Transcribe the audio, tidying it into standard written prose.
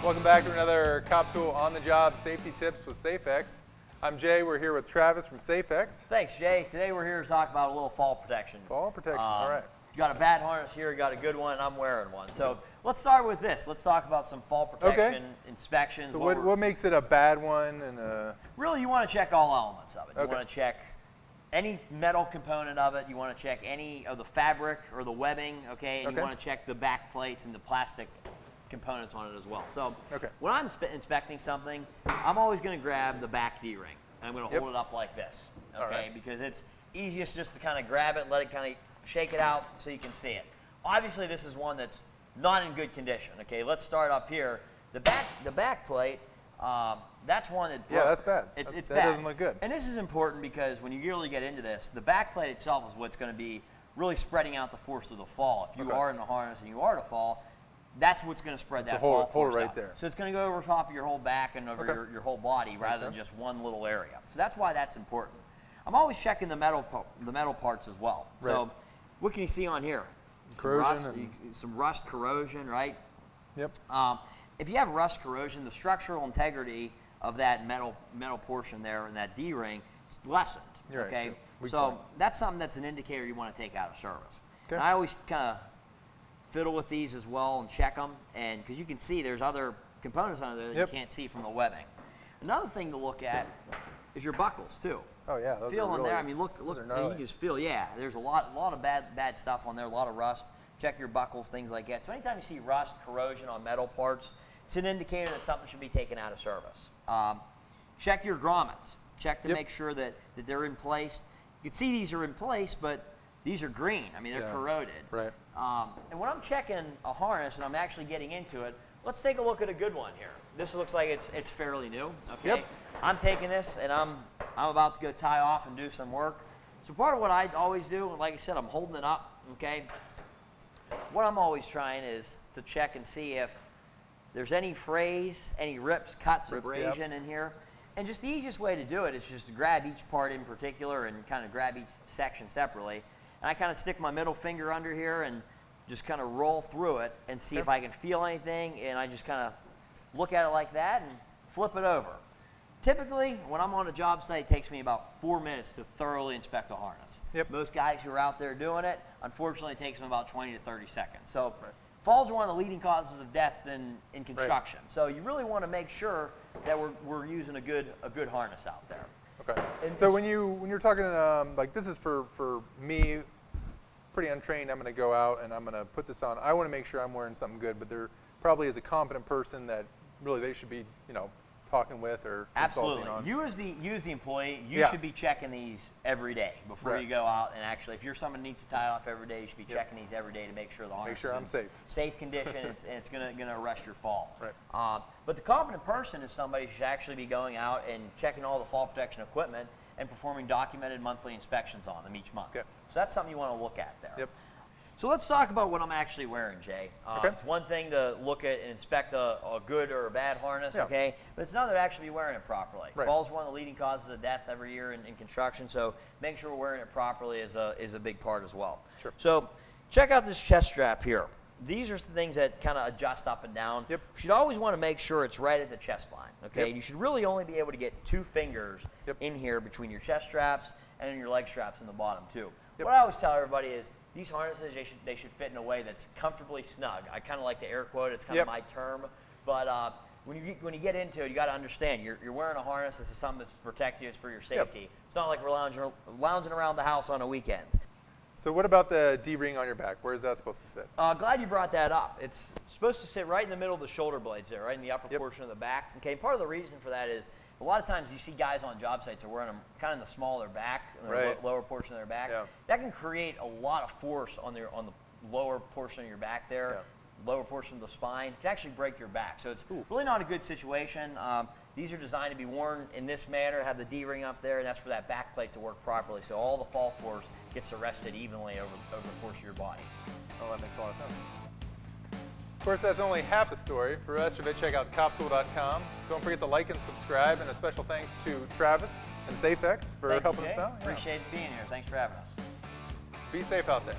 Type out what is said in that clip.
Welcome back to another Cop Tool on the Job Safety Tips with Safex. I'm Jay. We're here with Travis from Safex. Thanks, Jay. Today we're here to talk about a little fall protection. Fall protection, all right. You got a bad harness here, you got a good one, and I'm wearing one. So let's start with this. Let's talk about some fall protection inspections. So what makes it a bad one? Really, you want to check all elements of it. You Okay. want to check any metal component of it. You want to check any of the fabric or the webbing, okay? And you want to check the back plates and the plastic components on it as well. So when I'm inspecting something, I'm always going to grab the back D-ring. I'm going to hold it up like this, okay? Because it's easiest just to kind of grab it, let it kind of shake it out so you can see it. Obviously, this is one that's not in good condition, okay? Let's start up here. The back plate, that's one that broke. Yeah, that's bad. It's that bad. doesn't look good. And this is important because when you really get into this, the back plate itself is what's going to be really spreading out the force of the fall. If you are in the harness and you are to fall, that's what's going to spread that fall force right out. there. So it's going to go over top of your whole back and over your whole body rather than just one little area. So that's why that's important. I'm always checking the metal parts as well. Right. So what can you see on here? Some rust, corrosion, right? Yep. If you have rust, corrosion, the structural integrity of that metal portion there in that D-ring is lessened. You're okay. Right, so that's something that's an indicator you want to take out of service. Okay. And I always kind of fiddle with these as well and check them, and because you can see there's other components on there that you can't see from the webbing. Another thing to look at is your buckles too. Oh yeah, those feel are on really, there. I mean, look, and you can just feel. Yeah, there's a lot of bad stuff on there. A lot of rust. Check your buckles, things like that. So anytime you see rust, corrosion on metal parts, it's an indicator that something should be taken out of service. Check your grommets. Check to make sure that they're in place. You can see these are in place, but these are green. I mean, they're corroded. Right. And when I'm checking a harness and I'm actually getting into it, let's take a look at a good one here. This looks like it's fairly new. Okay. Yep. I'm taking this and I'm about to go tie off and do some work. So part of what I always do, like I said, I'm holding it up. Okay. What I'm always trying is to check and see if there's any frays, any rips, cuts, abrasion in here. And just the easiest way to do it is just to grab each part in particular and kind of grab each section separately. And I kind of stick my middle finger under here and just kind of roll through it and see if I can feel anything. And I just kind of look at it like that and flip it over. Typically, when I'm on a job site, it takes me about 4 minutes to thoroughly inspect a harness. Most guys who are out there doing it, unfortunately, it takes them about 20 to 30 seconds. So falls are one of the leading causes of death in construction. So you really want to make sure that we're using a good harness out there. Okay. And so when you're talking like this is for me, pretty untrained, I'm going to go out and I'm going to put this on. I want to make sure I'm wearing something good, but there probably is a competent person that really they should be, talking with or consulting on. You as the employee, you should be checking these every day before you go out. And actually, if you're someone who needs to tie off every day, you should be checking these every day to make sure the harness I'm is safe. Safe condition. and it's gonna arrest your fall. Right. But the competent person is somebody who should actually be going out and checking all the fall protection equipment and performing documented monthly inspections on them each month. So that's something you want to look at there. Yep. So let's talk about what I'm actually wearing, Jay. It's one thing to look at and inspect a good or a bad harness, okay? But it's another to actually be wearing it properly. Fall's one of the leading causes of death every year in construction, so making sure we're wearing it properly is a big part as well. Sure. So check out this chest strap here. These are some things that kind of adjust up and down. You should always want to make sure it's right at the chest line, okay? You should really only be able to get 2 fingers in here between your chest straps and in your leg straps in the bottom too. What I always tell everybody is these harnesses, they should fit in a way that's comfortably snug. I kind of like to air quote, it's kind of my term, but when you get into it, you got to understand you're wearing a harness. This is something that's to protect you. It's for your safety. It's not like we're lounging around the house on a weekend. So what about the D-ring on your back? Where is that supposed to sit? Glad you brought that up. It's supposed to sit right in the middle of the shoulder blades there, right in the upper portion of the back. Okay, part of the reason for that is a lot of times you see guys on job sites are wearing them kind of in the small of their back, the lower portion of their back. That can create a lot of force on the lower portion of your back there, lower portion of the spine. It can actually break your back. So it's really not a good situation. These are designed to be worn in this manner, have the D-ring up there, and that's for that back plate to work properly. So all the fall force gets arrested evenly over the course of your body. Oh, that makes a lot of sense. Of course, that's only half the story. For the rest of it, check out coptool.com. Don't forget to like and subscribe, and a special thanks to Travis and Safex for helping us out. Appreciate being here. Thanks for having us. Be safe out there.